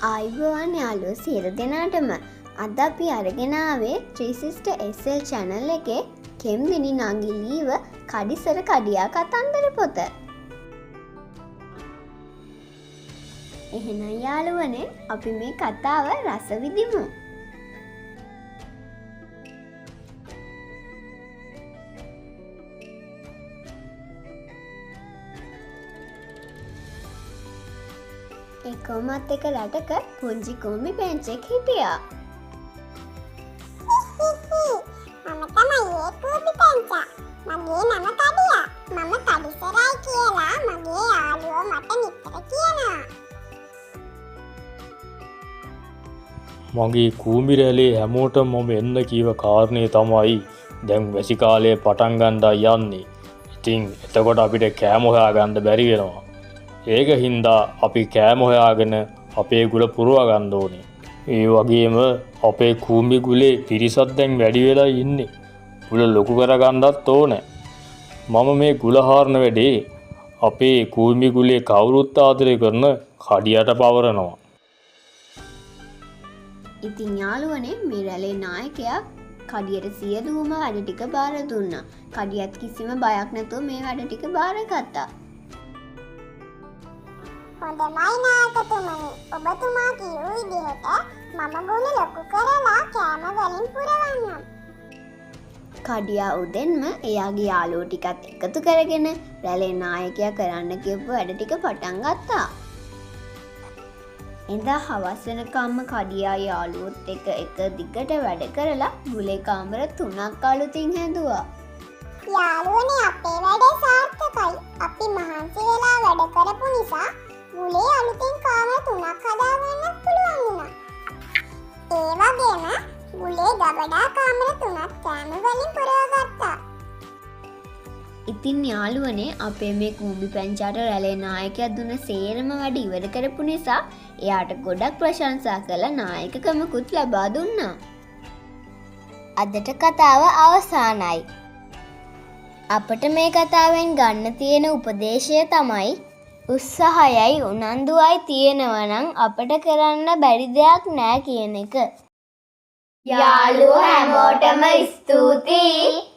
ආයුබෝවන් යාළුවෝ සියලු දෙනාටම. අද අපි අරගෙන ආවේ 3 Sister SL channel එකේ කෙම්දිනි නංගිලීව කඩිසර කඩියා කතන්දර පොත. එහෙනම් යාළුවනේ අපි මේ කතාව රස විඳිමු. කොමත් එක රටක පුංචි කුම්බි පැංචෙක් හිටියා. මම තමයි ඒ කුම්බි පැංචා. මගේ නම කඩියා. මම කඩිසරයි කියලා මගේ යාළුවෝ මට නිතර කියනවා. මගේ කූඹි රැළේ හැමෝටම මම එන්න කීව කාරණේ තමයි දැන් වැසි කාලේ පටන් ගන්නයි යන්නේ. ඉතින් එතකොට අපිට කෑම හොයාගන්න බැරි වෙනවා. ඒක හින්දා අපි කෑම හොයාගෙන අපේ ගුල පුරව ගන්න ඕනේ. ඒ වගේම අපේ කූඹි ගුලේ පිරිසක් දැන් වැඩි වෙලා ඉන්නේ. ගුල ලොකු කරගන්නත් ඕනේ. මම මේ ගුල හාරන වැඩේ අපේ කූඹි ගුලේ කවුරුත් ආදරය කරන කඩියට පවරනවා. ඉතින් යාළුවනේ මේ රැළේ නායකයා කඩියට සියලුම වැඩ ටික බාර දුන්නා. කඩියත් කිසිම බයක් නැතුව මේ වැඩ ටික බාරගත්තා. හොඳමයි නායකතුමනි. ඔබතුමා කියූ විදිහට මම ගුණ ලොකු කරලා කෑම වලින් පුරවන්නම්. කඩියා උදෙන්ම එයාගේ යාළුවෝ ටිකත් එකතු කරගෙන රැළේ නායකයා කරන්න කියපු වැඩ ටික පටන් ගත්තා. එදා හවස් වෙනකම්ම කඩියා යාළුවොත් එක දිගට වැඩ කරලා ගුලේ කාමර 3ක් අලුතින් හැදුවා. යාළුවනේ අපේ වැඩේ සාර්ථකයි. අපි මහන්සි වෙලා වැඩ කරපු නිසා ගුලේ අලුතින් කාමර 3ක් හදාගන්නත් පුළුවන් වුණා. ඒ වගේම ගුලේ ගබඩා කාමර 3ක් කෑම වලින් පුරවගත්තා. ඉතින් යාළුවනේ අපේ මේ කූඹි පැංචාට රැළේ නායකයා දුන්න සේරම වැඩ ඉවර කරපු නිසා එයාට ගොඩක් ප්‍රශංසා කළ නායකකමකුත් ලබා දුන්නා. අදට කතාව අවසానයි. අපට මේ කතාවෙන් ගන්න තියෙන උපදේශය තමයි උත්සාහයයි උනන්දුවයි තියෙනවා නම් අපට කරන්න බැරි දෙයක් නෑ කියන එක. යාළුවෝ හැමෝටම ස්තුතියි.